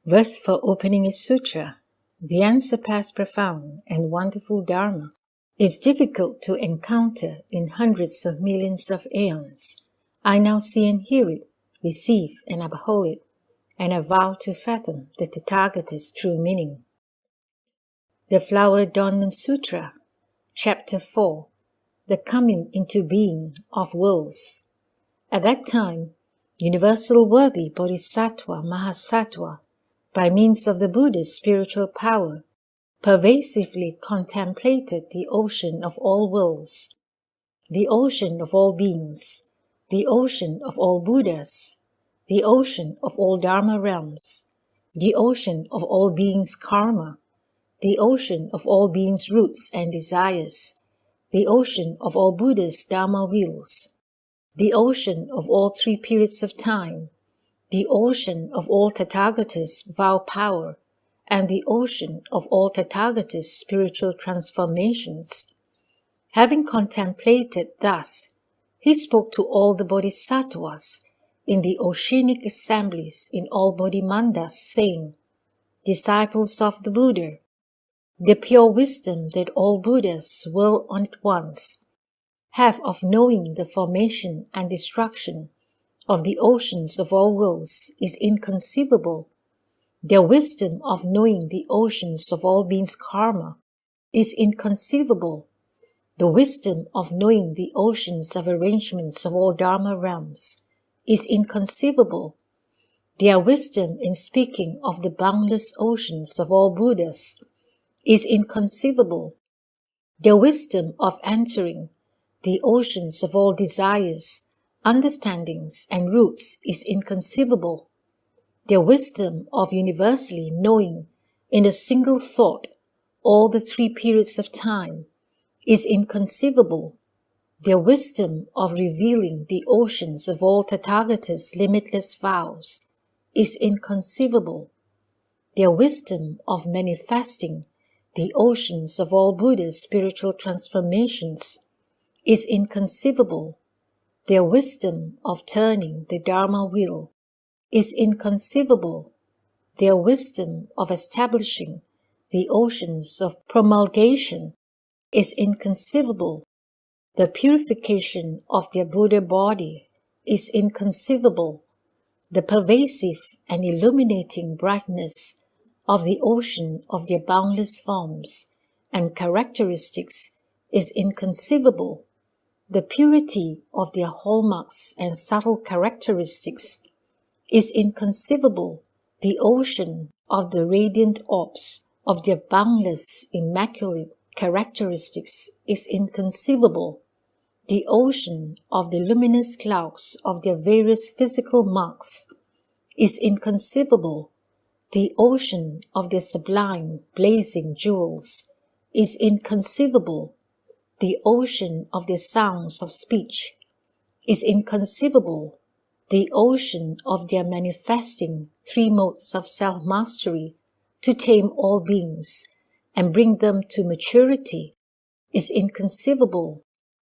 Verse for opening a sutra. The unsurpassed, profound, and wonderful Dharma is difficult to encounter in hundreds of millions of aeons. I now see and hear it, receive and uphold it, and I vow to fathom the Tathagata's true meaning. The Flower Adornment Sutra, Chapter 4, The Coming into Being of Worlds. At that time, universal worthy Bodhisattva Mahasattva, by means of the Buddha's spiritual power, pervasively contemplated the ocean of all worlds, the ocean of all beings, the ocean of all Buddhas, the ocean of all Dharma realms, the ocean of all beings' karma, the ocean of all beings' roots and desires, the ocean of all Buddhas' Dharma wheels, the ocean of all three periods of time, the ocean of all Tathagata's vow power, and the ocean of all Tathagata's spiritual transformations. Having contemplated thus, he spoke to all the bodhisattvas in the oceanic assemblies in all bodhimandas, saying, Disciples of the Buddha, the pure wisdom that all Buddhas will at once have of knowing the formation and destruction of the oceans of all worlds is inconceivable. Their wisdom of knowing the oceans of all beings' karma is inconceivable. The wisdom of knowing the oceans of arrangements of all Dharma realms is inconceivable. Their wisdom in speaking of the boundless oceans of all Buddhas is inconceivable. Their wisdom of entering the oceans of all desires, understandings, and roots is inconceivable. Their wisdom of universally knowing in a single thought all the three periods of time is inconceivable. Their wisdom of revealing the oceans of all Tathagata's limitless vows is inconceivable. Their wisdom of manifesting the oceans of all Buddha's spiritual transformations is inconceivable. Their wisdom of turning the Dharma wheel is inconceivable. Their wisdom of establishing the oceans of promulgation is inconceivable. The purification of their Buddha body is inconceivable. The pervasive and illuminating brightness of the ocean of their boundless forms and characteristics is inconceivable. The purity of their hallmarks and subtle characteristics is inconceivable. The ocean of the radiant orbs of their boundless, immaculate characteristics is inconceivable. The ocean of the luminous clouds of their various physical marks is inconceivable. The ocean of their sublime, blazing jewels is inconceivable. The ocean of their sounds of speech is inconceivable. The ocean of their manifesting three modes of self-mastery to tame all beings and bring them to maturity is inconceivable.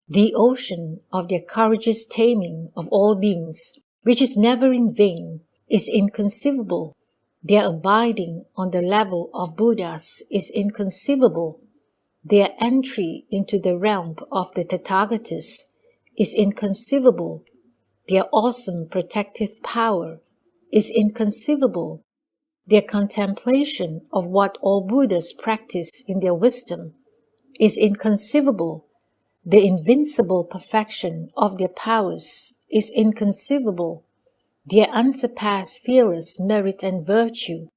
The ocean of their courageous taming of all beings, which is never in vain, is inconceivable. Their abiding on the level of Buddhas is inconceivable. Their entry into the realm of the Tathagatas is inconceivable. Their awesome protective power is inconceivable. Their contemplation of what all Buddhas practice in their wisdom is inconceivable. The invincible perfection of their powers is inconceivable. Their unsurpassed fearless merit and virtue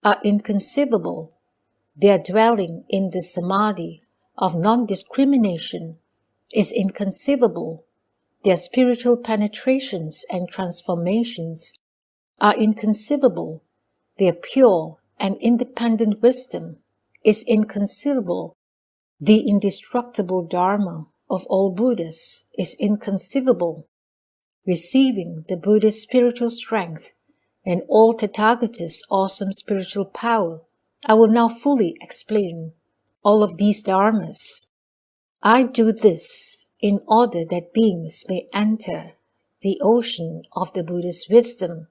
are inconceivable. Their dwelling in the samadhi of non-discrimination is inconceivable. Their spiritual penetrations and transformations are inconceivable. Their pure and independent wisdom is inconceivable. The indestructible Dharma of all Buddhas is inconceivable. Receiving the Buddha's spiritual strength and all Tathagata's awesome spiritual power, I will now fully explain all of these dharmas. I do this in order that beings may enter the ocean of the Buddha's wisdom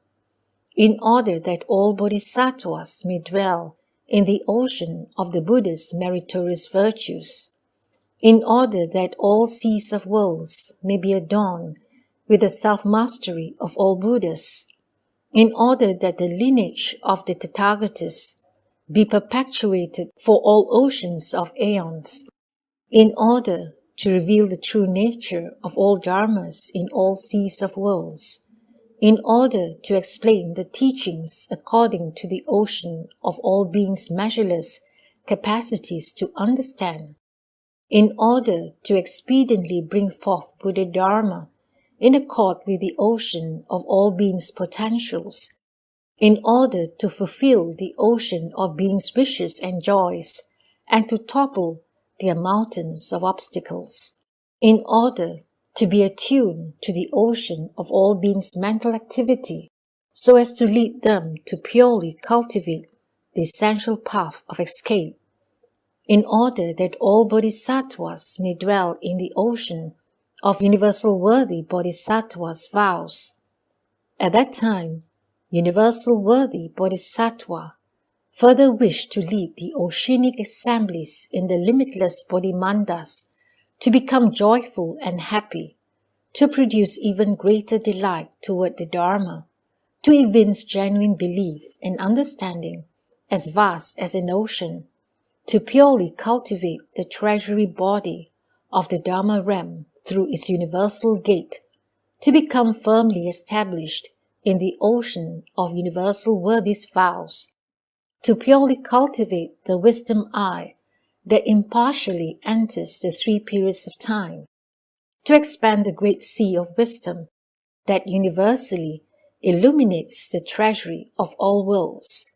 in order that all bodhisattvas may dwell in the ocean of the Buddha's meritorious virtues, in order that all seas of worlds may be adorned with the self-mastery of all Buddhas, in order that the lineage of the Tathagatas be perpetuated for all oceans of aeons, in order to reveal the true nature of all dharmas in all seas of worlds, in order to explain the teachings according to the ocean of all beings' measureless capacities to understand, in order to expediently bring forth Buddha Dharma in accord with the ocean of all beings' potentials, in order to fulfill the ocean of beings' wishes and joys, and to topple their mountains of obstacles, in order to be attuned to the ocean of all beings' mental activity, so as to lead them to purely cultivate the essential path of escape, in order that all bodhisattvas may dwell in the ocean of universal worthy bodhisattvas' vows. At that time, universal worthy bodhisattva further wished to lead the oceanic assemblies in the limitless bodhimandas to become joyful and happy, to produce even greater delight toward the Dharma, to evince genuine belief and understanding as vast as an ocean, to purely cultivate the treasury body of the Dharma realm through its universal gate, to become firmly established in the ocean of universal worthy's vows, to purely cultivate the wisdom eye that impartially enters the three periods of time, to expand the great sea of wisdom that universally illuminates the treasury of all worlds,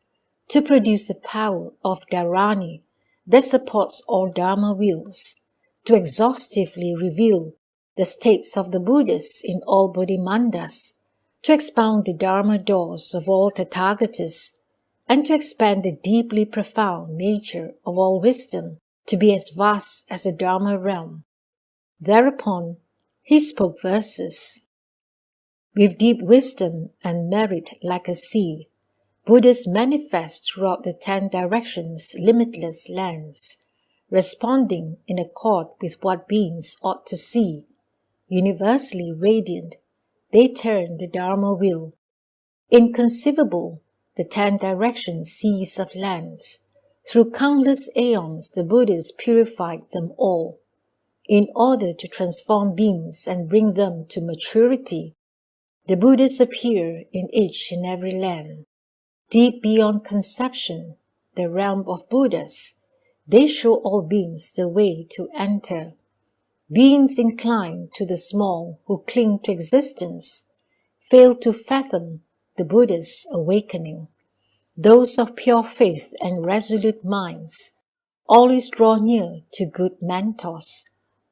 to produce the power of Dharani that supports all Dharma wheels, to exhaustively reveal the states of the Buddhas in all Bodhimandas, to expound the Dharma doors of all Tathagatas, and to expand the deeply profound nature of all wisdom to be as vast as the Dharma realm. Thereupon, he spoke verses. With deep wisdom and merit like a sea, Buddhas manifest throughout the 10 directions limitless lands, responding in accord with what beings ought to see. Universally radiant, they turn the Dharma wheel. Inconceivable, the 10 directions seas of lands. Through countless aeons, the Buddhas purified them all, in order to transform beings and bring them to maturity. The Buddhas appear in each and every land. Deep beyond conception, the realm of Buddhas, they show all beings the way to enter. Beings inclined to the small who cling to existence fail to fathom the Buddha's awakening. Those of pure faith and resolute minds always draw near to good mentors.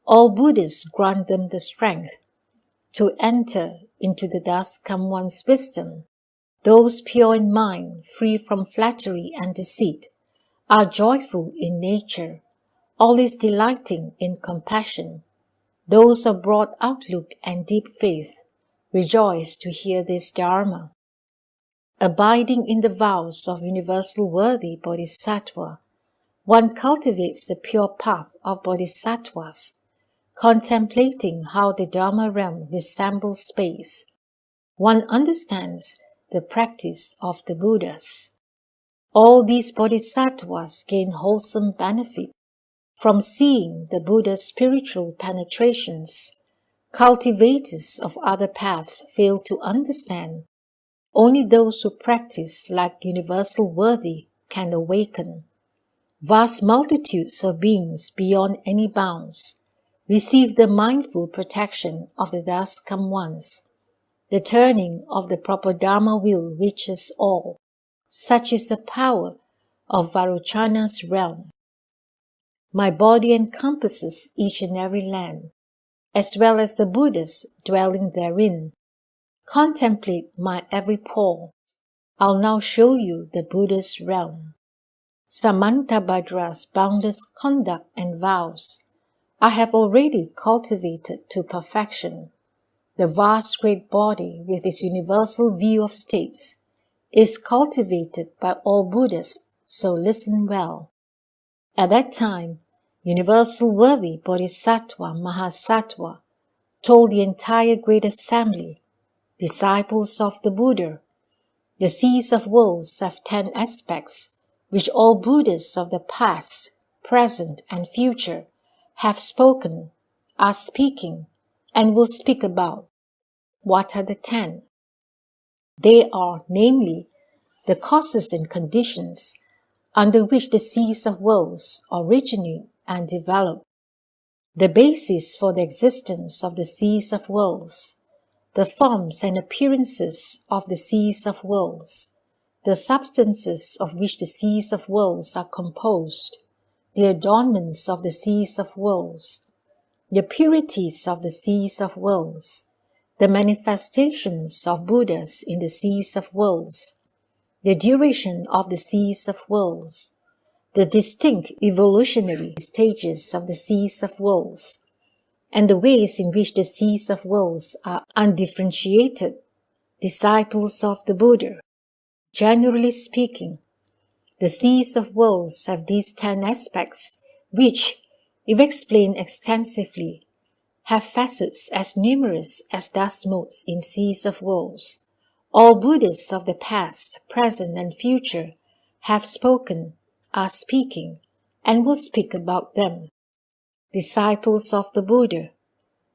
All Buddhas grant them the strength to enter into the thus come one's wisdom. Those pure in mind, free from flattery and deceit, are joyful in nature, always delighting in compassion. Those of broad outlook and deep faith rejoice to hear this Dharma. Abiding in the vows of universal worthy bodhisattva, one cultivates the pure path of bodhisattvas, contemplating how the Dharma realm resembles space. One understands the practice of the Buddhas. All these bodhisattvas gain wholesome benefit from seeing the Buddha's spiritual penetrations. Cultivators of other paths fail to understand. Only those who practice like universal worthy can awaken. Vast multitudes of beings beyond any bounds receive the mindful protection of the thus come ones. The turning of the proper Dharma wheel reaches all. Such is the power of Vairocana's realm. My body encompasses each and every land, as well as the Buddhas dwelling therein. Contemplate my every pore. I'll now show you the Buddha's realm. Samantabhadra's boundless conduct and vows I have already cultivated to perfection. The vast great body with its universal view of states is cultivated by all Buddhists, so listen well. At that time, Universal Worthy Bodhisattva Mahasattva told the entire Great Assembly, disciples of the Buddha, the seas of worlds have 10 aspects which all Buddhists of the past, present, and future have spoken, are speaking, and will speak about. What are the 10? They are, namely, the causes and conditions under which the seas of worlds originate and develop, the basis for the existence of the seas of worlds, the forms and appearances of the seas of worlds, the substances of which the seas of worlds are composed, the adornments of the seas of worlds, the purities of the seas of worlds, the manifestations of Buddhas in the seas of worlds, the duration of the seas of worlds, the distinct evolutionary stages of the seas of worlds, and the ways in which the seas of worlds are undifferentiated, disciples of the Buddha. Generally speaking, the seas of worlds have these 10 aspects which, if explained extensively, have facets as numerous as dust motes in seas of worlds. All Buddhists of the past, present, and future have spoken, are speaking, and will speak about them. Disciples of the Buddha.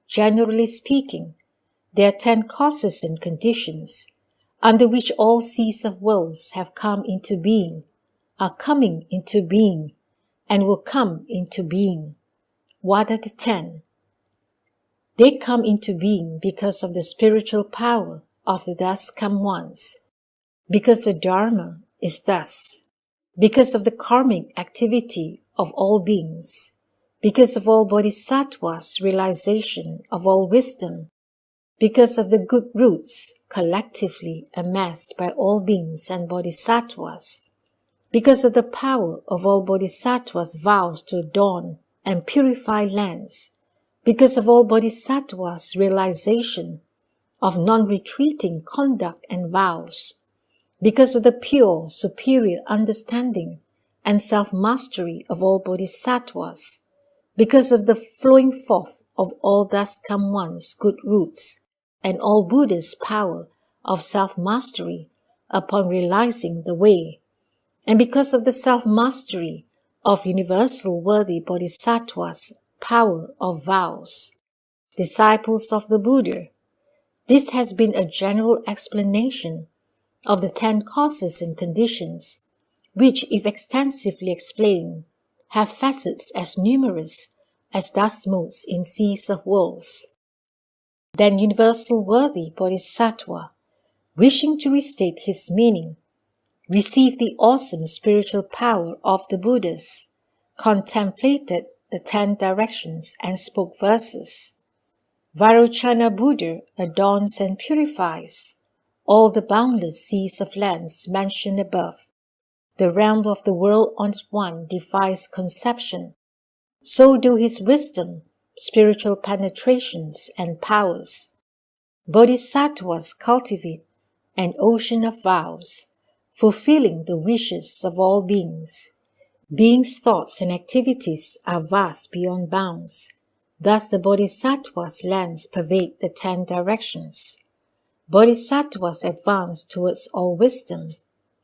Generally speaking, there are 10 causes and conditions under which all seas of worlds have come into being, are coming into being, and will come into being. What are the 10? They come into being because of the spiritual power of the thus come ones, because the Dharma is thus, because of the karmic activity of all beings, because of all bodhisattvas' realization of all wisdom, because of the good roots collectively amassed by all beings and bodhisattvas, because of the power of all bodhisattvas' vows to adorn and purify lands, because of all bodhisattvas' realization of non-retreating conduct and vows, because of the pure, superior understanding and self-mastery of all bodhisattvas, because of the flowing forth of all thus come ones' good roots, and all Buddha's power of self-mastery upon realizing the way, and because of the self-mastery of Universal Worthy Bodhisattva's power of vows. Disciples of the Buddha. This has been a general explanation of the 10 causes and conditions, which, if extensively explained, have facets as numerous as dust motes in seas of worlds. Then Universal Worthy Bodhisattva, wishing to restate his meaning, received the awesome spiritual power of the Buddhas, contemplated the 10 directions and spoke verses. Vairochana Buddha adorns and purifies all the boundless seas of lands mentioned above. The realm of the world on one defies conception. So do his wisdom, spiritual penetrations, and powers. Bodhisattvas cultivate an ocean of vows, fulfilling the wishes of all beings. Beings' thoughts and activities are vast beyond bounds. Thus the Bodhisattva's lands pervade the 10 directions. Bodhisattvas advance towards all wisdom,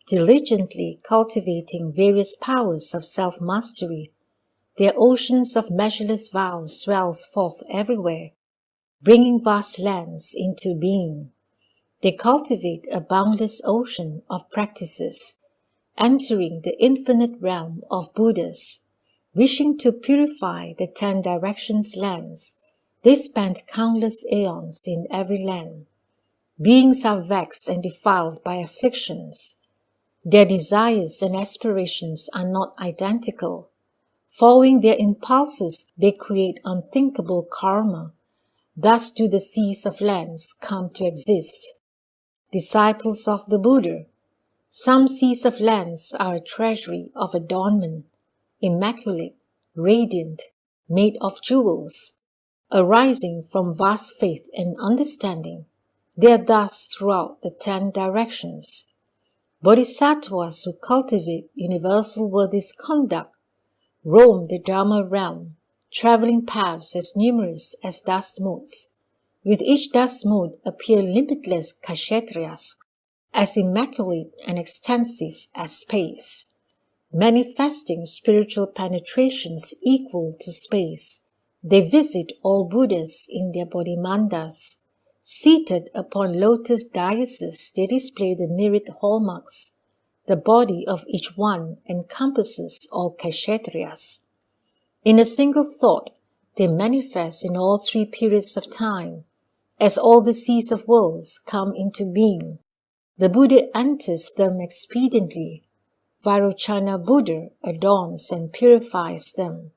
diligently cultivating various powers of self-mastery. Their oceans of measureless vows swells forth everywhere, bringing vast lands into being. They cultivate a boundless ocean of practices, entering the infinite realm of Buddhas. Wishing to purify the 10 directions lands, they spend countless aeons in every land. Beings are vexed and defiled by afflictions. Their desires and aspirations are not identical. Following their impulses, they create unthinkable karma. Thus do the seas of lands come to exist. Disciples of the Buddha. Some seas of lands are a treasury of adornment, immaculate, radiant, made of jewels, arising from vast faith and understanding. They are thus throughout the 10 directions. Bodhisattvas who cultivate universal worthies conduct roam the Dharma realm, traveling paths as numerous as dust motes. With each dust mote appear limitless kshetriyas, as immaculate and extensive as space, manifesting spiritual penetrations equal to space. They visit all Buddhas in their bodhimandas. Seated upon lotus daises, they display the myriad hallmarks. The body of each one encompasses all kshetriyas. In a single thought, they manifest in all three periods of time. As all the seas of worlds come into being, the Buddha enters them expediently. Vairochana Buddha adorns and purifies them.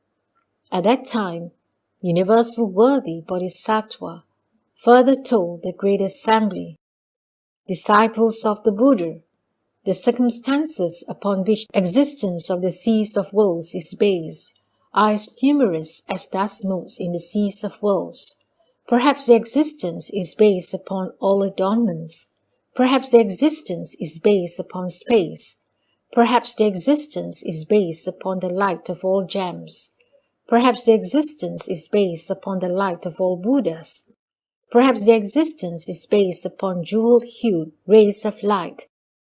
At that time, universal worthy Bodhisattva further told the great assembly, disciples of the Buddha, the circumstances upon which the existence of the seas of worlds is based are as numerous as dust motes in the seas of worlds. Perhaps the existence is based upon all adornments. Perhaps the existence is based upon space. Perhaps the existence is based upon the light of all gems. Perhaps the existence is based upon the light of all Buddhas. Perhaps the existence is based upon jewel-hued rays of light.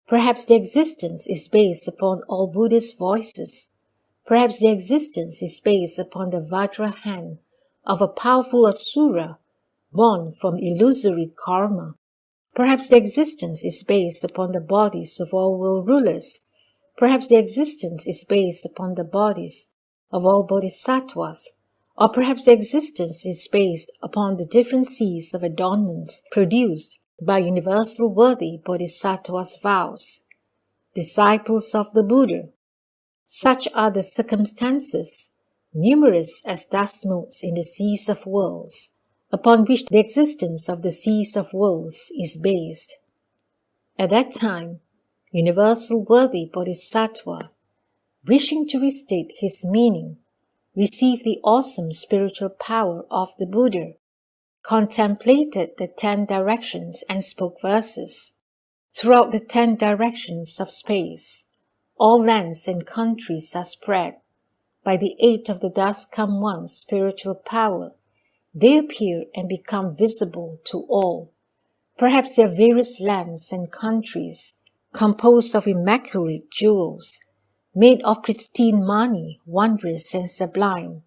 Perhaps the existence is based upon all Buddhist voices. Perhaps the existence is based upon the Vajra hand of a powerful Asura born from illusory karma. Perhaps the existence is based upon the bodies of all world rulers. Perhaps the existence is based upon the bodies of all bodhisattvas. Or perhaps the existence is based upon the different seas of adornments produced by universal worthy bodhisattvas' vows, disciples of the Buddha. Such are the circumstances, numerous as dust motes in the seas of worlds, upon which the existence of the seas of worlds is based. At that time, universal worthy bodhisattva, wishing to restate his meaning, received the awesome spiritual power of the Buddha, contemplated the 10 directions and spoke verses. Throughout the 10 directions of space, all lands and countries are spread. By the aid of the Thus Come One spiritual power, they appear and become visible to all. Perhaps there are various lands and countries composed of immaculate jewels, made of pristine money, wondrous and sublime.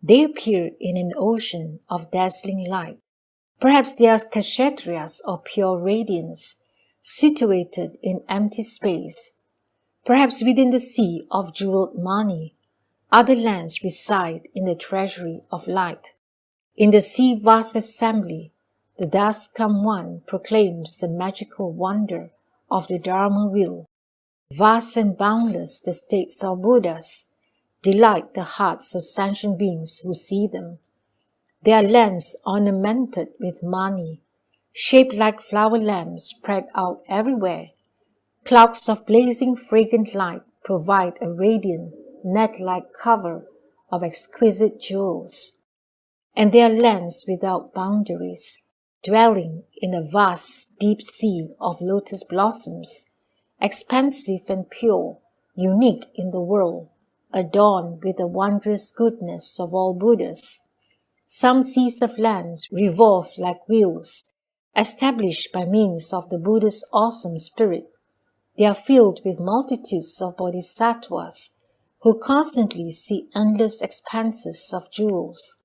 They appear in an ocean of dazzling light. Perhaps they are kshetriyas or pure radiance, situated in empty space. Perhaps within the sea of jeweled money, other lands reside in the treasury of light. In the sea vast assembly, the Thus Come One proclaims the magical wonder of the Dharma wheel. Vast and boundless the states of Buddhas delight the hearts of sentient beings who see them. They are lands ornamented with money, shaped like flower lamps spread out everywhere. Clouds of blazing fragrant light provide a radiant, net-like cover of exquisite jewels. And they are lands without boundaries, dwelling in a vast, deep sea of lotus blossoms, expansive and pure, unique in the world, adorned with the wondrous goodness of all Buddhas. Some seas of lands revolve like wheels, established by means of the Buddha's awesome spirit. They are filled with multitudes of bodhisattvas who constantly see endless expanses of jewels.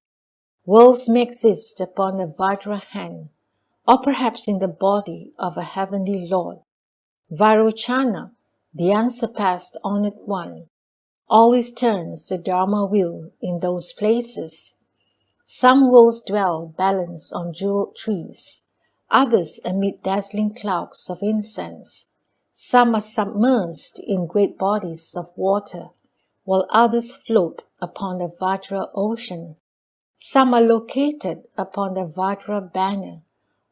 Worlds may exist upon the Vajra hand, or perhaps in the body of a heavenly Lord. Vairochana, the unsurpassed honored one, always turns the Dharma wheel in those places. Some worlds dwell balanced on jeweled trees, others amid dazzling clouds of incense. Some are submerged in great bodies of water, while others float upon the Vajra ocean. Some are located upon the Vajra banner,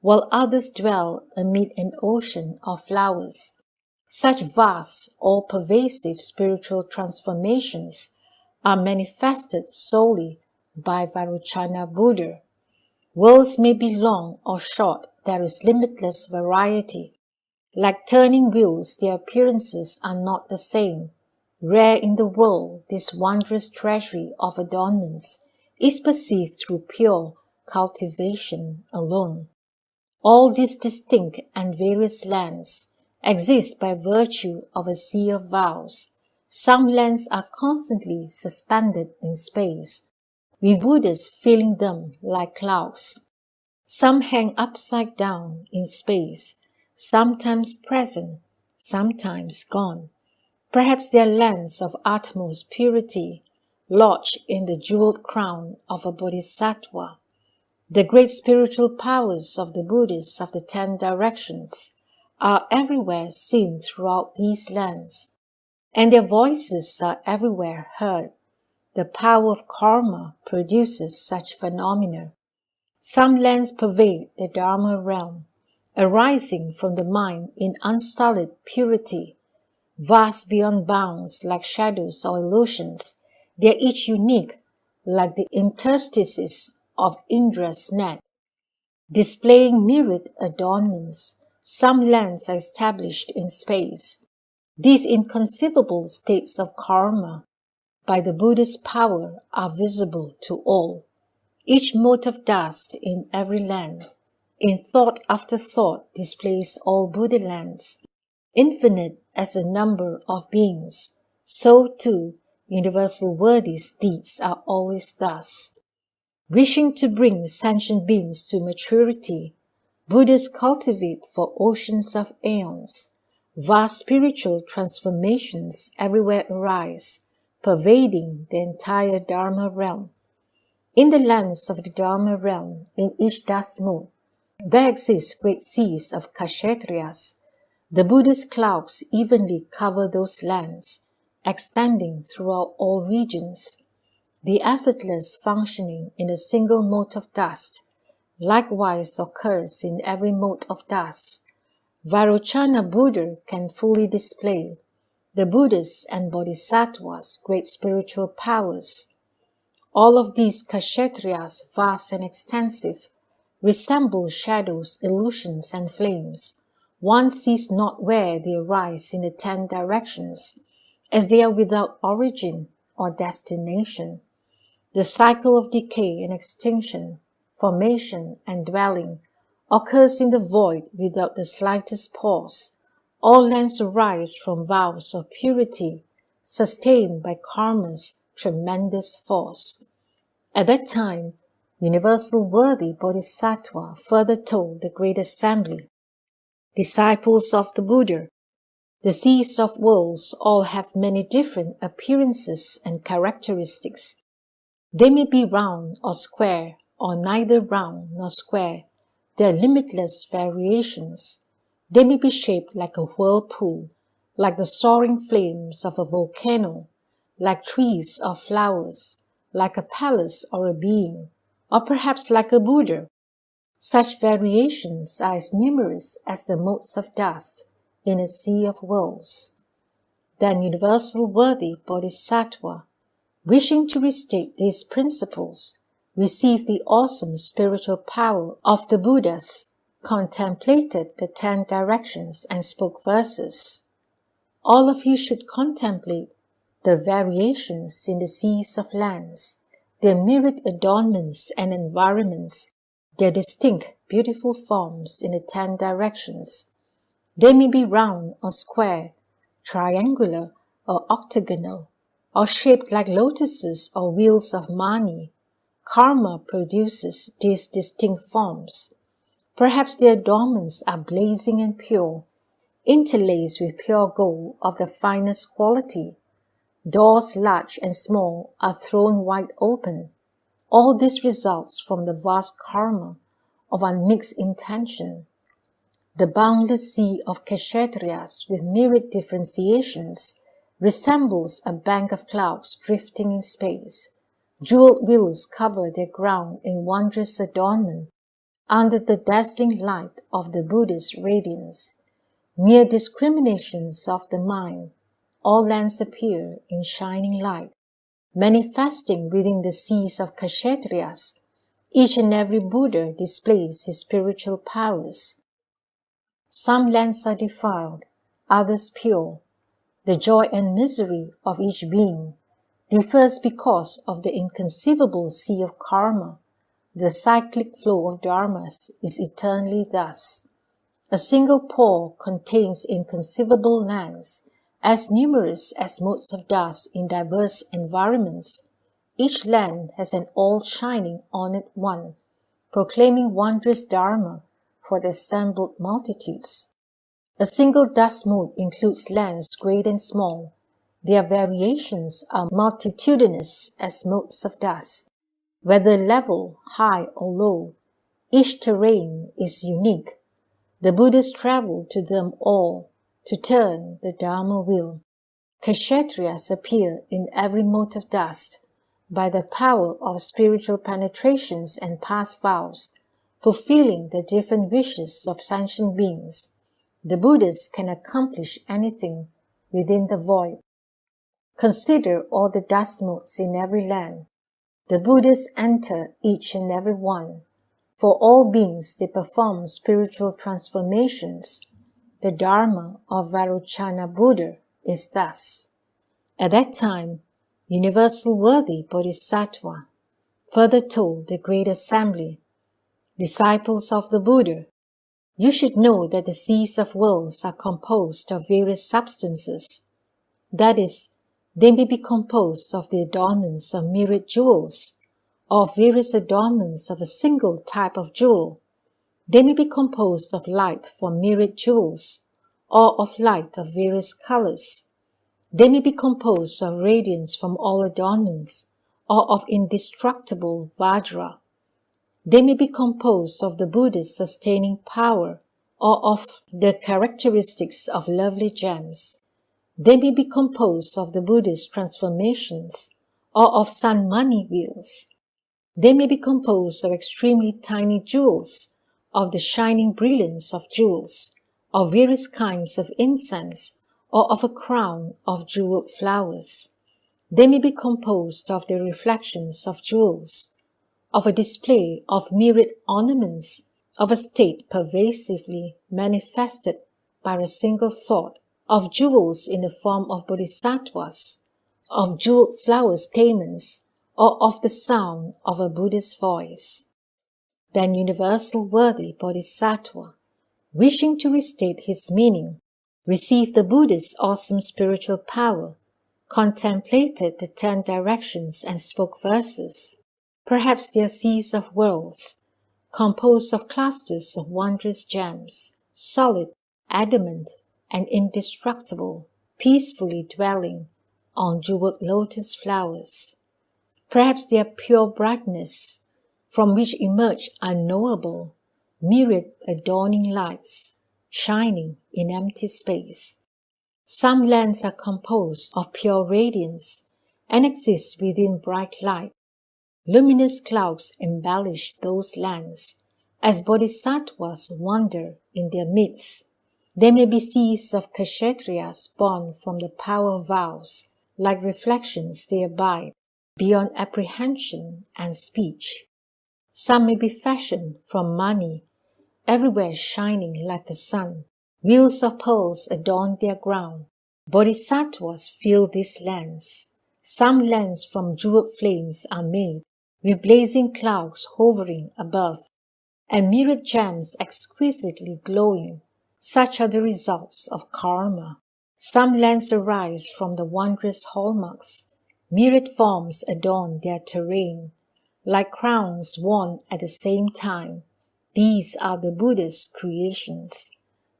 while others dwell amid an ocean of flowers. Such vast, all-pervasive spiritual transformations are manifested solely by Vairochana Buddha. Worlds may be long or short, there is limitless variety. Like turning wheels, their appearances are not the same. Rare in the world, this wondrous treasury of adornments is perceived through pure cultivation alone. All these distinct and various lands exist by virtue of a sea of vows. Some lands are constantly suspended in space, with Buddhas filling them like clouds. Some hang upside down in space, sometimes present, sometimes gone. Perhaps they are lands of utmost purity, lodged in the jeweled crown of a bodhisattva. The great spiritual powers of the Buddhists of the 10 directions are everywhere seen throughout these lands, and their voices are everywhere heard. The power of karma produces such phenomena. Some lands pervade the Dharma realm, arising from the mind in unsullied purity, vast beyond bounds like shadows or illusions. They are each unique, like the interstices of Indra's net, displaying myriad adornments. Some lands are established in space. These inconceivable states of karma, by the Buddhist power, are visible to all. Each mote of dust in every land, in thought after thought, displays all Buddha lands. Infinite as the number of beings, so too universal worthy deeds are always thus. Wishing to bring sentient beings to maturity, Buddhas cultivate for oceans of aeons. Vast spiritual transformations everywhere arise, pervading the entire Dharma realm. In the lands of the Dharma realm, in each dust mote, there exist great seas of Kshatriyas. The Buddhist clouds evenly cover those lands, extending throughout all regions. The effortless functioning in a single mote of dust likewise occurs in every mote of dust. Vairochana Buddha can fully display the Buddhas and Bodhisattvas' great spiritual powers. All of these Kshatriyas, vast and extensive, resemble shadows, illusions, and flames. One sees not where they arise in the 10 directions, as they are without origin or destination. The cycle of decay and extinction, formation and dwelling, occurs in the void without the slightest pause. All lands arise from vows of purity, sustained by karma's tremendous force. At that time, universal worthy Bodhisattva further told the great assembly, disciples of the Buddha, the seas of worlds all have many different appearances and characteristics. They may be round or square, or neither round nor square. There are limitless variations. They may be shaped like a whirlpool, like the soaring flames of a volcano, like trees or flowers, like a palace or a being, or perhaps like a Buddha. Such variations are as numerous as the motes of dust in a sea of worlds. Then universal worthy Bodhisattva, wishing to restate these principles, received the awesome spiritual power of the Buddhas, contemplated the 10 directions and spoke verses. All of you should contemplate the variations in the seas of lands, their myriad adornments and environments, their distinct, beautiful forms in the 10 directions. They may be round or square, triangular or octagonal, or shaped like lotuses or wheels of mani. Karma produces these distinct forms. Perhaps their adornments are blazing and pure, interlaced with pure gold of the finest quality. Doors large and small are thrown wide open. All this results from the vast karma of unmixed intention. The boundless sea of Kshatriyas with myriad differentiations resembles a bank of clouds drifting in space. Jeweled wheels cover their ground in wondrous adornment under the dazzling light of the Buddha's radiance. Mere discriminations of the mind, all lands appear in shining light, manifesting within the seas of Kshatriyas. Each and every Buddha displays his spiritual powers. Some lands are defiled, others pure. The joy and misery of each being differs because of the inconceivable sea of karma. The cyclic flow of dharmas is eternally thus. A single pore contains inconceivable lands, as numerous as motes of dust in diverse environments. Each land has an all-shining honored one, proclaiming wondrous dharma for the assembled multitudes. A single dust mote includes lands great and small. Their variations are multitudinous as motes of dust. Whether level, high, or low, each terrain is unique. The Buddhas travel to them all to turn the Dharma wheel. Kshatriyas appear in every mote of dust by the power of spiritual penetrations and past vows, fulfilling the different wishes of sentient beings. The Buddhas can accomplish anything within the void. Consider all the dust motes in every land. The Buddhas enter each and every one. For all beings they perform spiritual transformations. The Dharma of Vairocana Buddha is thus. At that time, Universal Worthy Bodhisattva further told the Great Assembly, disciples of the Buddha, you should know that the seas of worlds are composed of various substances. That is, they may be composed of the adornments of myriad jewels, or of various adornments of a single type of jewel. They may be composed of light from myriad jewels, or of light of various colors. They may be composed of radiance from all adornments, or of indestructible Vajra. They may be composed of the Buddha's sustaining power, or of the characteristics of lovely gems. They may be composed of the Buddha's transformations, or of sun money wheels. They may be composed of extremely tiny jewels, of the shining brilliance of jewels, of various kinds of incense, or of a crown of jeweled flowers. They may be composed of the reflections of jewels, of a display of myriad ornaments, of a state pervasively manifested by a single thought, of jewels in the form of bodhisattvas, of jeweled flower stamens, or of the sound of a Buddha's voice. Then Universal Worthy Bodhisattva, wishing to restate his meaning, received the Buddha's awesome spiritual power, contemplated the 10 directions and spoke verses. Perhaps they are seas of worlds, composed of clusters of wondrous gems, solid, adamant, and indestructible, peacefully dwelling on jeweled lotus flowers. Perhaps they are pure brightness, from which emerge unknowable, myriad adorning lights, shining in empty space. Some lands are composed of pure radiance and exist within bright light. Luminous clouds embellish those lands as bodhisattvas wander in their midst. There may be seas of kshatriyas born from the power of vows. Like reflections they abide, beyond apprehension and speech. Some may be fashioned from money, everywhere shining like the sun. Wheels of pearls adorn their ground. Bodhisattvas fill these lands. Some lands from jeweled flames are made, with blazing clouds hovering above, and myriad gems exquisitely glowing. Such are the results of karma. Some lands arise from the wondrous hallmarks. Myriad forms adorn their terrain, like crowns worn at the same time. These are the Buddha's creations.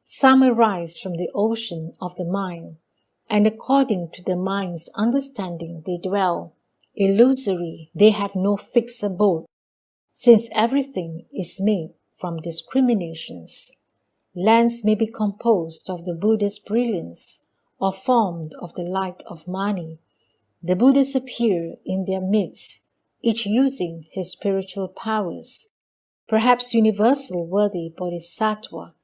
Some arise from the ocean of the mind, and according to the mind's understanding they dwell. Illusory, they have no fixed abode, since everything is made from discriminations. Lands may be composed of the Buddha's brilliance, or formed of the light of Mani. The Buddhas appear in their midst, each using his spiritual powers. Perhaps Universal Worthy Bodhisattva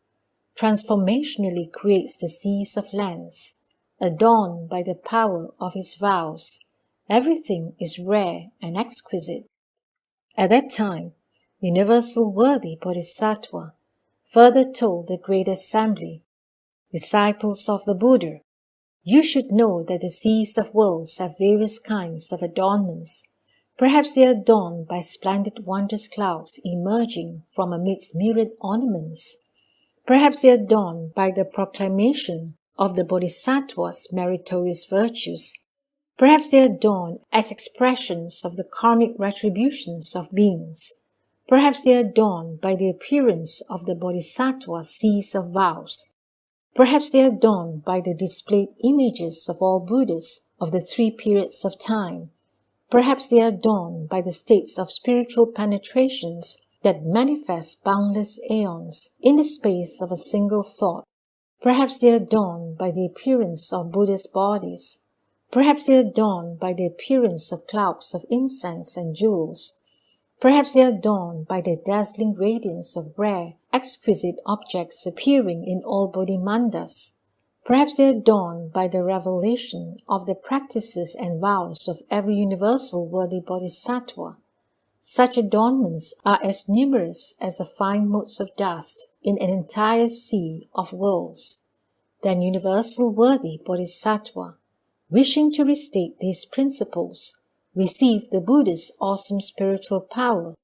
transformationally creates the seas of lands, adorned by the power of his vows. Everything is rare and exquisite. At that time, Universal Worthy Bodhisattva further told the Great Assembly, disciples of the Buddha, you should know that the seas of worlds have various kinds of adornments. Perhaps they are adorned by splendid wondrous clouds emerging from amidst myriad ornaments. Perhaps they are adorned by the proclamation of the Bodhisattva's meritorious virtues. Perhaps they are adorned as expressions of the karmic retributions of beings. Perhaps they are adorned by the appearance of the Bodhisattva's seas of vows. Perhaps they are adorned by the displayed images of all Buddhas of the three periods of time. Perhaps they are adorned by the states of spiritual penetrations that manifest boundless aeons in the space of a single thought. Perhaps they are adorned by the appearance of Buddha's bodies. Perhaps they are adorned by the appearance of clouds of incense and jewels. Perhaps they are adorned by the dazzling radiance of rare, exquisite objects appearing in all Bodhimandas. Perhaps they are adorned by the revelation of the practices and vows of every universal worthy Bodhisattva. Such adornments are as numerous as the fine motes of dust in an entire sea of worlds. Then universal worthy Bodhisattva, wishing to restate these principles, received the Buddha's awesome spiritual power,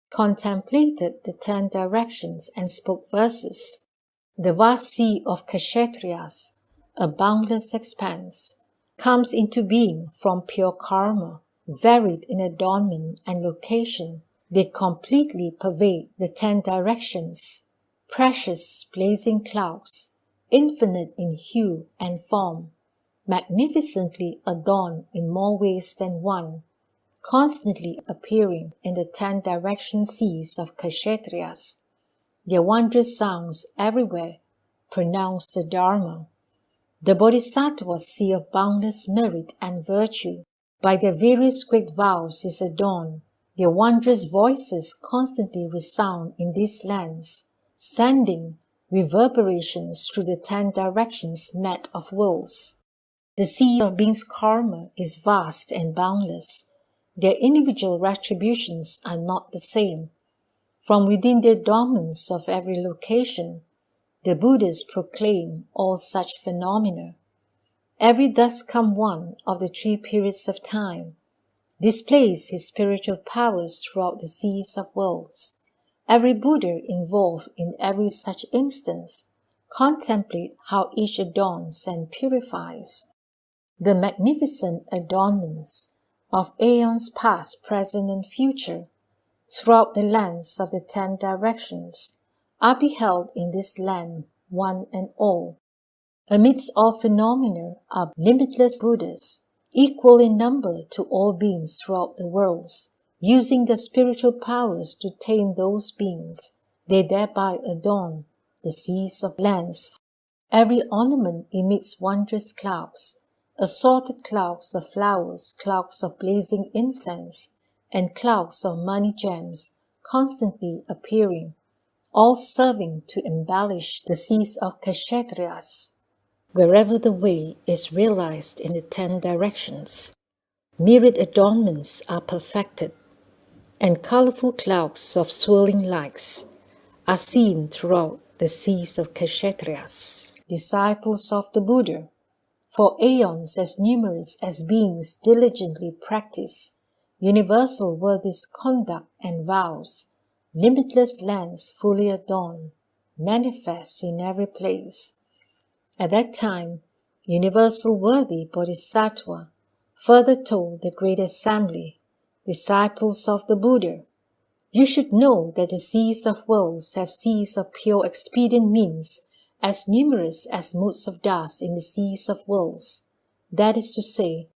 contemplated the 10 directions and spoke verses. The vast sea of Kshatriyas, a boundless expanse, comes into being from pure karma, varied in adornment and location. They completely pervade the 10 directions, precious blazing clouds, infinite in hue and form, magnificently adorned in more ways than one, constantly appearing in the 10 direction seas of Kshatriyas. Their wondrous sounds everywhere pronounce the Dharma. The Bodhisattva's sea of boundless merit and virtue by their various great vows is adorned. Their wondrous voices constantly resound in these lands, sending reverberations through the 10 directions net of worlds. The sea of being's karma is vast and boundless. Their individual retributions are not the same. From within the adornments of every location, the Buddhas proclaim all such phenomena. Every thus come one of the 3 periods of time displays his spiritual powers throughout the seas of worlds. Every Buddha involved in every such instance contemplate how each adorns and purifies. The magnificent adornments of aeons past, present, and future throughout the lands of the 10 directions are beheld in this land, one and all. Amidst all phenomena are limitless Buddhas, equal in number to all beings throughout the worlds, using their spiritual powers to tame those beings. They thereby adorn the seas of lands. Every ornament emits wondrous clouds, assorted clouds of flowers, clouds of blazing incense, and clouds of money gems constantly appearing, all serving to embellish the seas of Kshatriyas. Wherever the way is realized in the 10 directions, myriad adornments are perfected, and colorful clouds of swirling lights are seen throughout the seas of Kshatriyas. Disciples of the Buddha, for aeons as numerous as beings diligently practice universal worthies conduct and vows, limitless lands fully adorned, manifest in every place. At that time, universal worthy Bodhisattva further told the Great Assembly, disciples of the Buddha, you should know that the seas of worlds have seas of pure expedient means as numerous as motes of dust in the seas of worlds. That is to say,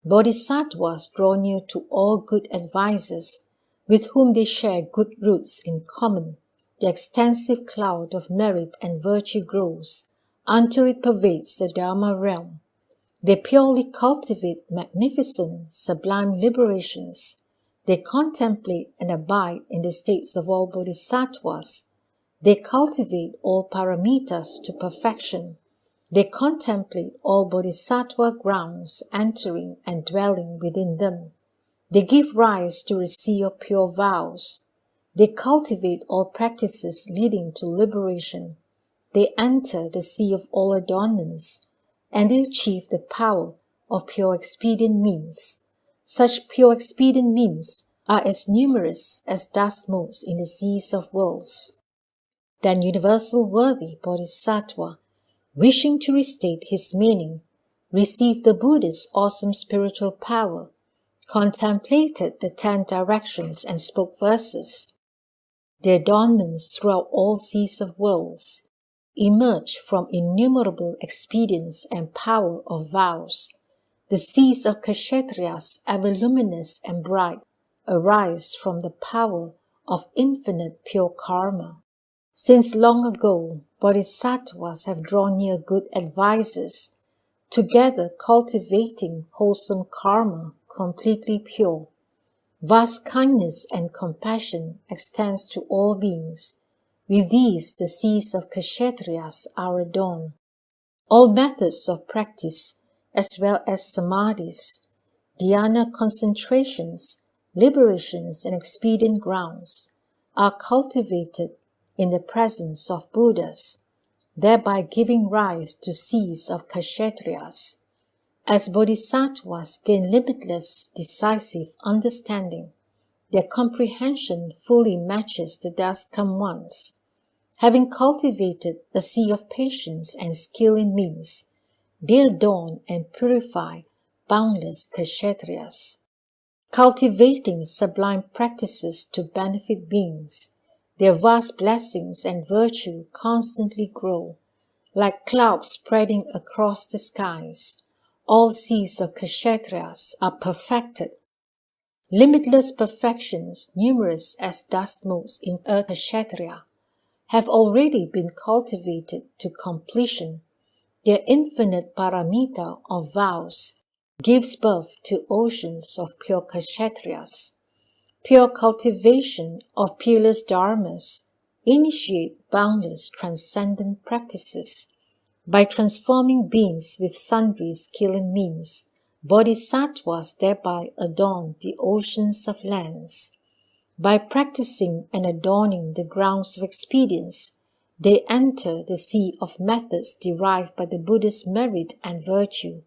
Bodhisattvas draw near to all good advisers, with whom they share good roots in common. The extensive cloud of merit and virtue grows until it pervades the Dharma realm. They purely cultivate magnificent, sublime liberations. They contemplate and abide in the states of all bodhisattvas. They cultivate all paramitas to perfection. They contemplate all bodhisattva grounds entering and dwelling within them. They give rise to a sea of pure vows. They cultivate all practices leading to liberation. They enter the sea of all adornments, and they achieve the power of pure expedient means. Such pure expedient means are as numerous as dust motes in the seas of worlds. Then universal worthy Bodhisattva, wishing to restate his meaning, received the Buddha's awesome spiritual power, contemplated the 10 directions and spoke verses. The adornments throughout all seas of worlds emerge from innumerable expedients and power of vows. The seas of Kshatriyas, ever luminous and bright, arise from the power of infinite pure karma. Since long ago, bodhisattvas have drawn near good advisors, together cultivating wholesome karma, completely pure. Vast kindness and compassion extends to all beings. With these, the seas of Kshatriyas are adorned. All methods of practice, as well as samadhis, dhyana concentrations, liberations, and expedient grounds, are cultivated in the presence of Buddhas, thereby giving rise to seas of Kshatriyas. As bodhisattvas gain limitless, decisive understanding, their comprehension fully matches the dust come ones. Having cultivated a sea of patience and skill in means, they adorn and purify boundless Kshatriyas. Cultivating sublime practices to benefit beings, their vast blessings and virtue constantly grow, like clouds spreading across the skies. All seas of Kshatriyas are perfected. Limitless perfections, numerous as dust motes in a Kshatriya, have already been cultivated to completion. Their infinite paramita of vows gives birth to oceans of pure Kshatriyas. Pure cultivation of peerless dharmas initiate boundless transcendent practices. By transforming beings with sundry skill and means, bodhisattvas thereby adorn the oceans of lands. By practicing and adorning the grounds of expedience, they enter the sea of methods derived by the Buddha's merit and virtue.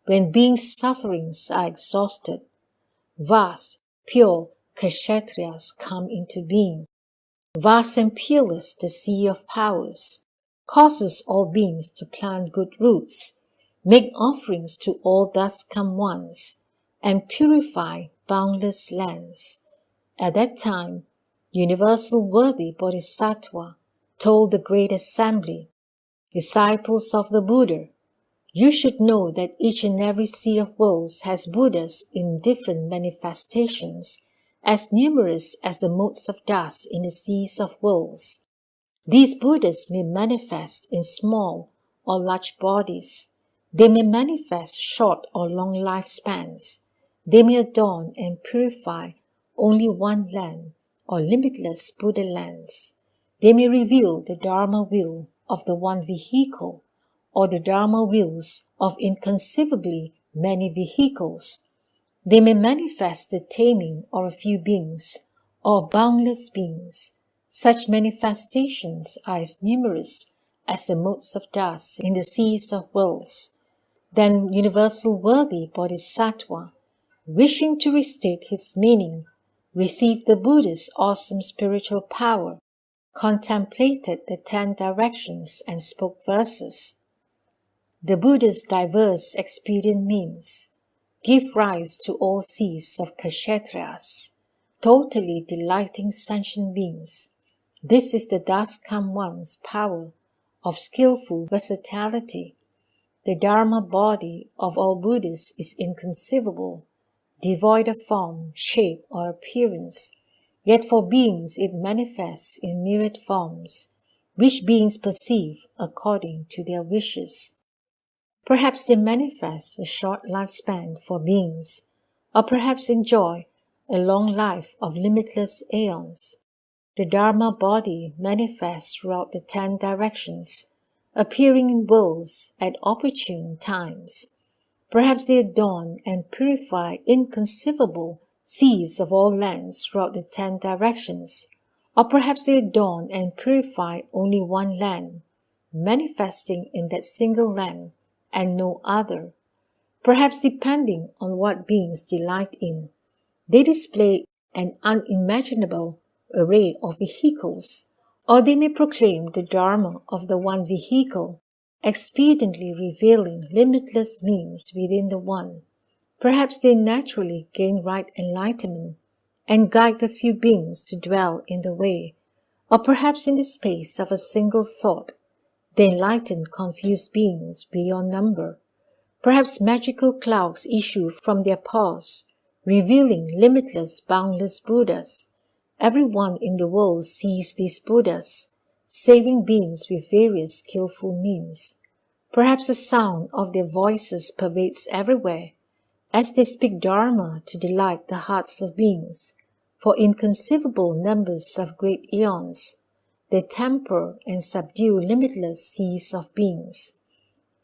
When beings' sufferings are exhausted, vast, pure Kshatriyas come into being. Vast and peerless the sea of powers causes all beings to plant good roots, make offerings to all dust come ones, and purify boundless lands. At that time, universal worthy Bodhisattva told the great assembly, disciples of the Buddha, you should know that each and every sea of worlds has Buddhas in different manifestations, as numerous as the motes of dust in the seas of worlds. These Buddhas may manifest in small or large bodies. They may manifest short or long lifespans. They may adorn and purify only one land or limitless Buddha lands. They may reveal the Dharma will of the one vehicle or the Dharma wills of inconceivably many vehicles. They may manifest the taming of a few beings or boundless beings. Such manifestations are as numerous as the motes of dust in the seas of worlds. Then universal worthy Bodhisattva, wishing to restate his meaning, received the Buddha's awesome spiritual power, contemplated the 10 directions and spoke verses. The Buddha's diverse expedient means give rise to all seas of Kshatriyas, totally delighting sentient beings. This is the dust come one's power of skillful versatility. The Dharma body of all Buddhas is inconceivable, devoid of form, shape, or appearance. Yet for beings it manifests in myriad forms, which beings perceive according to their wishes. Perhaps they manifest a short lifespan for beings, or perhaps enjoy a long life of limitless aeons. The Dharma body manifests throughout the 10 directions, appearing in worlds at opportune times. Perhaps they adorn and purify inconceivable seas of all lands throughout the 10 directions, Or perhaps they adorn and purify only one land, manifesting in that single land and no other. Perhaps depending on what beings delight in, they display an unimaginable array of vehicles, or they may proclaim the Dharma of the one vehicle, expediently revealing limitless means within the one. Perhaps they naturally gain right enlightenment and guide the few beings to dwell in the way, or perhaps in the space of a single thought, they enlighten confused beings beyond number. Perhaps magical clouds issue from their paws, revealing limitless, boundless Buddhas. Everyone in the world sees these Buddhas, saving beings with various skillful means. Perhaps the sound of their voices pervades everywhere, as they speak Dharma to delight the hearts of beings. For inconceivable numbers of great eons, they temper and subdue limitless seas of beings.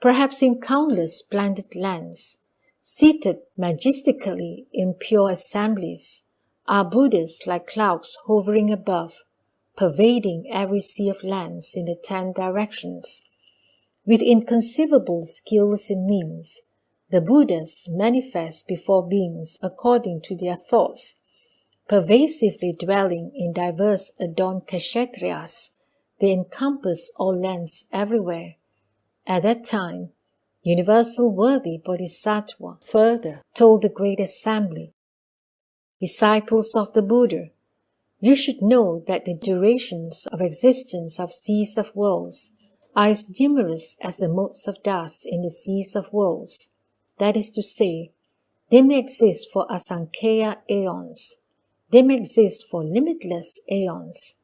Perhaps in countless splendid lands, seated majestically in pure assemblies, are Buddhas like clouds hovering above, pervading every sea of lands in the 10 directions. With inconceivable skills and means, the Buddhas manifest before beings according to their thoughts, pervasively dwelling in diverse adorned kshetriyas. They encompass all lands everywhere. At that time, Universal Worthy Bodhisattva further told the great assembly, "Disciples of the Buddha, you should know that the durations of existence of seas of worlds are as numerous as the motes of dust in the seas of worlds. That is to say, they may exist for asankhya aeons. They may exist for limitless aeons.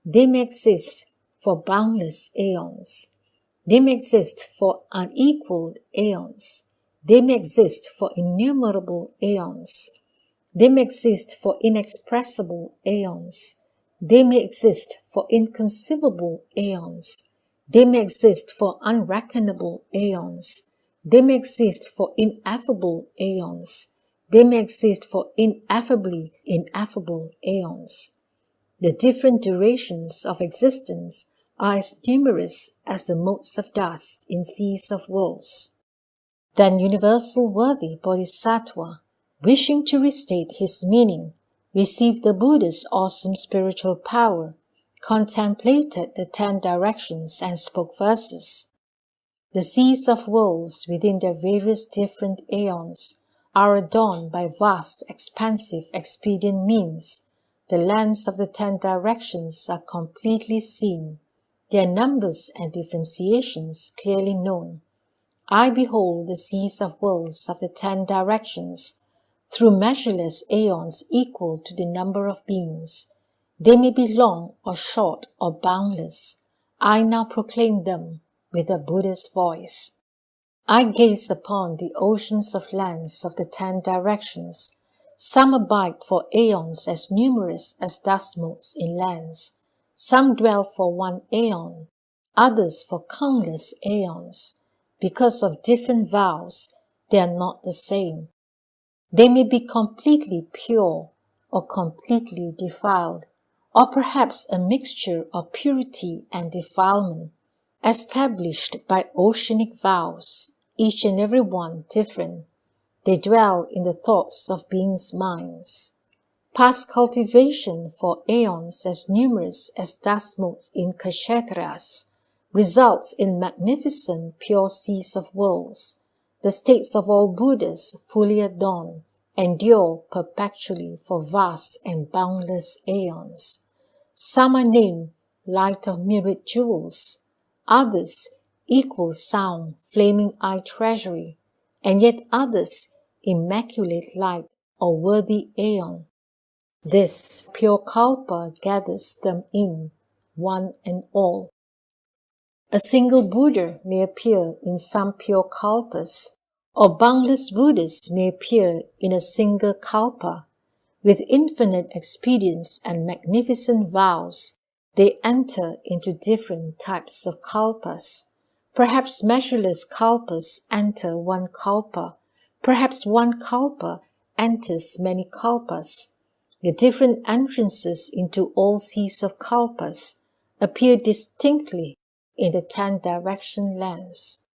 They may exist for boundless aeons. They may exist for unequaled aeons. They may exist for innumerable aeons. They may exist for inexpressible aeons. They may exist for inconceivable aeons. They may exist for unreckonable aeons. They may exist for ineffable aeons. They may exist for ineffably ineffable aeons. The different durations of existence are as numerous as the motes of dust in seas of worlds." Then Universal Worthy Bodhisattva, wishing to restate his meaning, received the Buddha's awesome spiritual power, contemplated the 10 directions and spoke verses. The seas of worlds within their various different aeons are adorned by vast, expansive, expedient means. The lands of the 10 directions are completely seen, their numbers and differentiations clearly known. I behold the seas of worlds of the 10 directions through measureless aeons equal to the number of beings. They may be long or short or boundless. I now proclaim them with a Buddha's voice. I gaze upon the oceans of lands of the 10 directions. Some abide for aeons as numerous as dust motes in lands. Some dwell for one aeon, others for countless aeons. Because of different vows, they are not the same. They may be completely pure or completely defiled, or perhaps a mixture of purity and defilement, established by oceanic vows, each and every one different. They dwell in the thoughts of beings' minds. Past cultivation for aeons as numerous as dust motes in kshetriyas results in magnificent pure seas of worlds. The states of all Buddhas fully adorned endure perpetually for vast and boundless aeons. Some are named light of myriad jewels, others equal sound, flaming eye treasury, and yet others immaculate light or worthy aeon. This pure kalpa gathers them in, one and all. A single Buddha may appear in some pure kalpas, or boundless Buddhas may appear in a single kalpa. With infinite expedients and magnificent vows, they enter into different types of kalpas. Perhaps measureless kalpas enter one kalpa. Perhaps one kalpa enters many kalpas. The different entrances into all seas of kalpas appear distinctly in the 10-direction lens.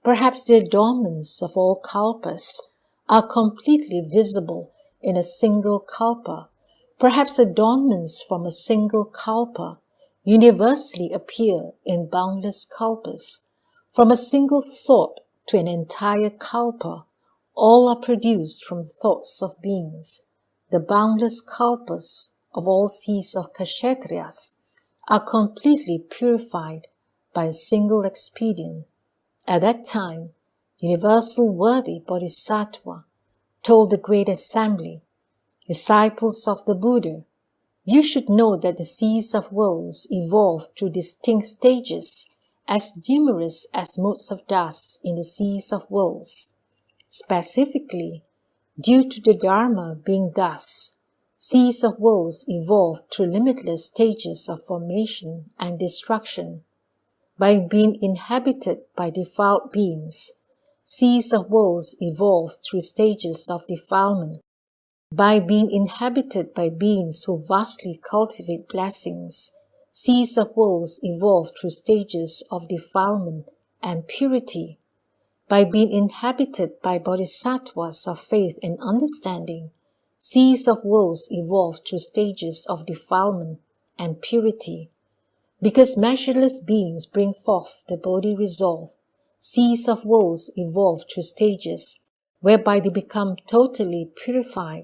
Perhaps the adornments of all kalpas are completely visible in a single kalpa. Perhaps adornments from a single kalpa universally appear in boundless kalpas. From a single thought to an entire kalpa, all are produced from thoughts of beings. The boundless kalpas of all seas of kshatriyas are completely purified by a single expedient. At that time, universal worthy Bodhisattva told the great assembly, disciples of the Buddha, you should know that the seas of worlds evolve through distinct stages as numerous as motes of dust in the seas of worlds. Specifically, due to the Dharma being thus, seas of worlds evolve through limitless stages of formation and destruction. By being inhabited by defiled beings, seas of worlds evolve through stages of defilement. By being inhabited by beings who vastly cultivate blessings, seas of worlds evolve through stages of defilement and purity. By being inhabited by bodhisattvas of faith and understanding, seas of worlds evolve through stages of defilement and purity. Because measureless beings bring forth the Bodhi resolve, seas of worlds evolve through stages whereby they become totally purified.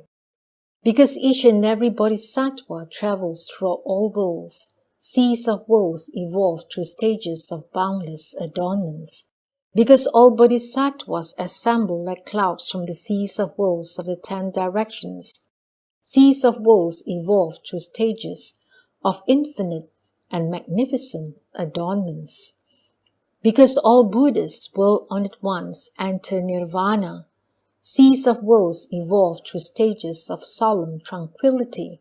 Because each and every bodhisattva travels through all worlds, seas of worlds evolve through stages of boundless adornments. Because all bodhisattvas assemble like clouds from the seas of worlds of the 10 directions, seas of worlds evolve through stages of infinite and magnificent adornments. Because all Buddhas will on at once enter nirvana, seas of worlds evolve through stages of solemn tranquility.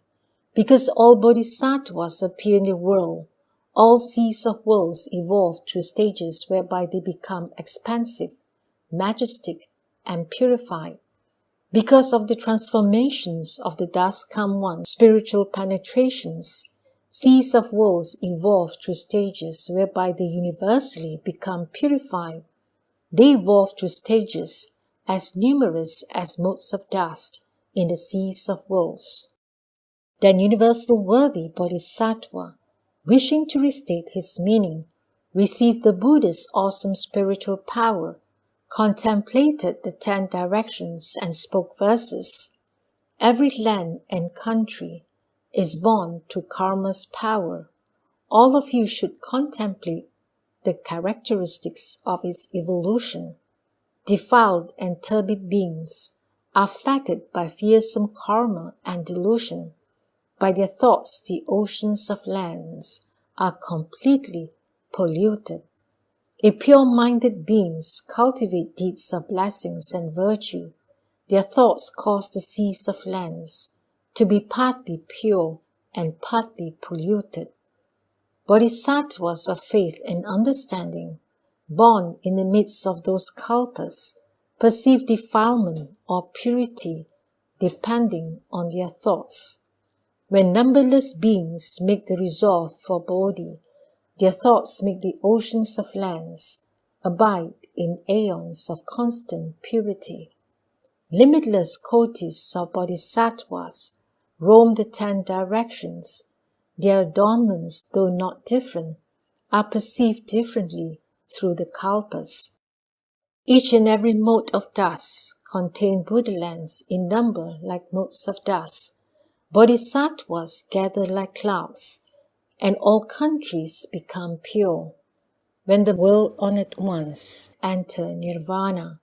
Because all bodhisattvas appear in the world, all seas of worlds evolve through stages whereby they become expansive, majestic, and purified. Because of the transformations of the dust come one spiritual penetrations, seas of worlds evolve through stages whereby they universally become purified. They evolve through stages as numerous as motes of dust in the seas of worlds. Then universal worthy Bodhisattva, wishing to restate his meaning, received the Buddha's awesome spiritual power, contemplated the 10 directions and spoke verses. Every land and country is born to karma's power. All of you should contemplate the characteristics of its evolution. Defiled and turbid beings are fatted by fearsome karma and delusion. By their thoughts, the oceans of lands are completely polluted. If pure-minded beings cultivate deeds of blessings and virtue, their thoughts cause the seas of lands to be partly pure and partly polluted. Bodhisattvas of faith and understanding, born in the midst of those kalpas, perceive defilement or purity depending on their thoughts. When numberless beings make the resolve for Bodhi, their thoughts make the oceans of lands abide in aeons of constant purity. Limitless kotis of bodhisattvas roam the 10 directions. Their adornments, though not different, are perceived differently through the kalpas. Each and every mote of dust contain Buddhalands in number like motes of dust. Bodhisattvas gather like clouds, and all countries become pure. When the world on at once enter nirvana,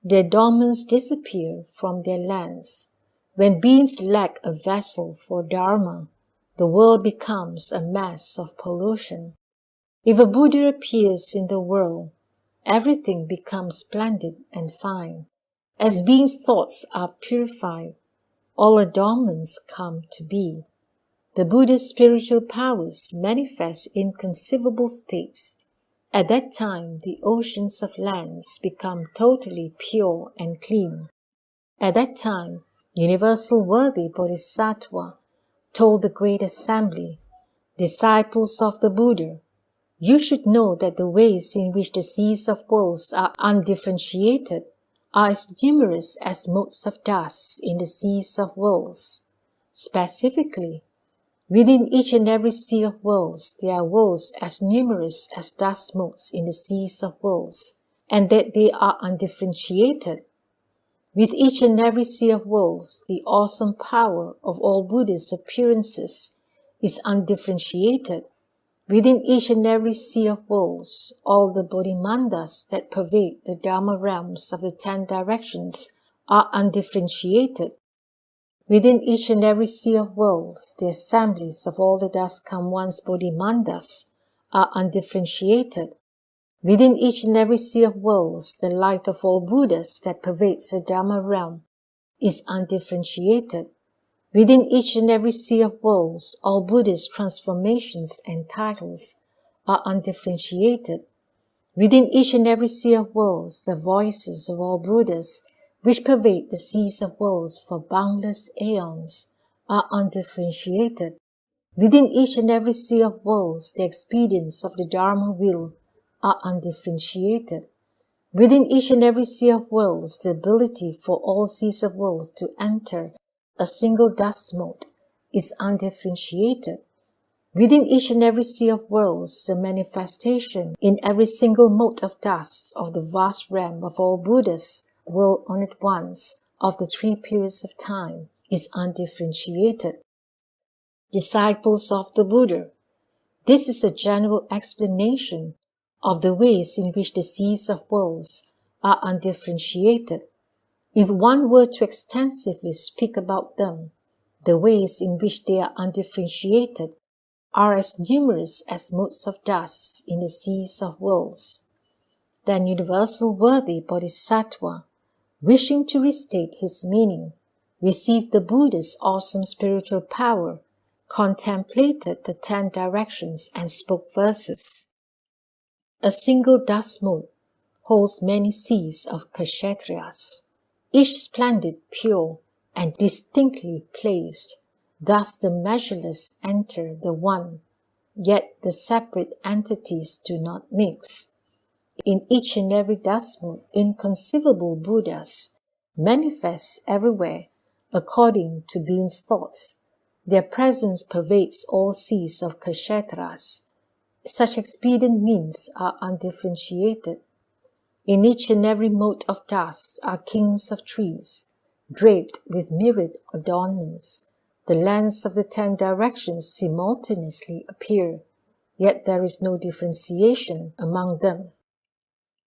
their adornments disappear from their lands. When beings lack a vessel for dharma, the world becomes a mass of pollution. If a Buddha appears in the world, everything becomes splendid and fine. As beings' thoughts are purified, all adornments come to be. The Buddha's spiritual powers manifest inconceivable states. At that time, the oceans of lands become totally pure and clean. At that time, Universal Worthy Bodhisattva told the great assembly, disciples of the Buddha, you should know that the ways in which the seas of worlds are undifferentiated are as numerous as motes of dust in the seas of worlds. Specifically, within each and every sea of worlds, there are worlds as numerous as dust motes in the seas of worlds, and that they are undifferentiated. With each and every sea of worlds, the awesome power of all Buddhist appearances is undifferentiated. Within each and every sea of worlds, all the Bodhimandas that pervade the Dharma realms of the 10 directions are undifferentiated. Within each and every sea of worlds, the assemblies of all the dust come once Bodhimandas are undifferentiated. Within each and every sea of worlds, the light of all Buddhas that pervades the Dharma realm is undifferentiated. Within each and every sea of worlds, all Buddhist transformations and titles are undifferentiated. Within each and every sea of worlds, the voices of all Buddhas, which pervade the seas of worlds for boundless aeons, are undifferentiated. Within each and every sea of worlds, the expedients of the Dharma will are undifferentiated. Within each and every sea of worlds, the ability for all seas of worlds to enter a single dust mote is undifferentiated. Within each and every sea of worlds, the manifestation in every single mote of dust of the vast realm of all Buddhas, world on at once, of the 3 periods of time, is undifferentiated. Disciples of the Buddha, this is a general explanation of the ways in which the seas of worlds are undifferentiated. If one were to extensively speak about them, the ways in which they are undifferentiated are as numerous as motes of dust in the seas of worlds. Then Universal Worthy Bodhisattva, wishing to restate his meaning, received the Buddha's awesome spiritual power, contemplated the 10 directions and spoke verses. A single dust mote holds many seas of kshatriyas, each splendid, pure, and distinctly placed. Thus the measureless enter the one, yet the separate entities do not mix. In each and every dust mote, inconceivable Buddhas manifest everywhere according to being's thoughts. Their presence pervades all seas of kshetras. Such expedient means are undifferentiated. In each and every mote of dust are kings of trees, draped with myriad adornments. The lands of the 10 directions simultaneously appear, yet there is no differentiation among them.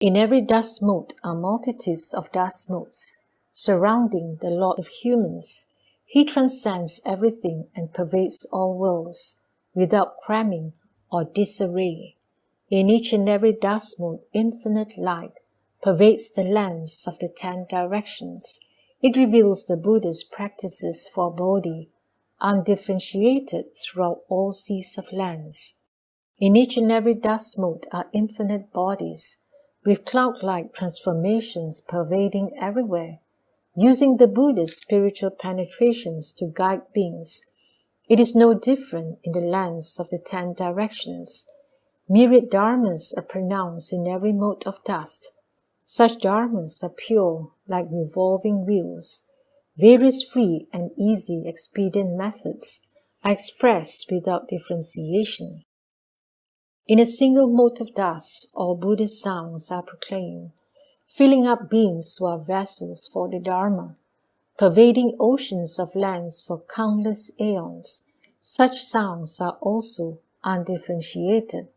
In every dust mote are multitudes of dust motes, surrounding the Lord of humans. He transcends everything and pervades all worlds, without cramming or disarray. In each and every dust mote, infinite light pervades the lands of the 10 directions. It reveals the Buddha's practices for Bodhi, undifferentiated throughout all seas of lands. In each and every dust mote are infinite bodies, with cloud-like transformations pervading everywhere, using the Buddha's spiritual penetrations to guide beings. It is no different in the lands of the 10 directions. Myriad dharmas are pronounced in every mote of dust. Such dharmas are pure, like revolving wheels. Various free and easy expedient methods are expressed without differentiation. In a single mote of dust, all Buddhist sounds are proclaimed, filling up beings who are vessels for the Dharma, pervading oceans of lands for countless aeons. Such sounds are also undifferentiated.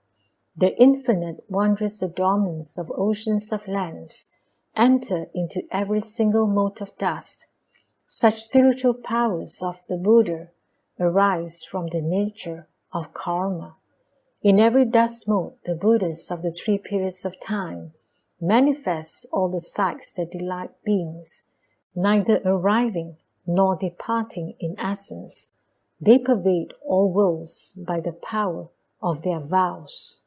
The infinite wondrous adornments of oceans of lands enter into every single mote of dust. Such spiritual powers of the Buddha arise from the nature of karma. In every dust mote, the Buddhas of the 3 periods of time manifest all the sights that delight beings, neither arriving nor departing in essence. They pervade all worlds by the power of their vows.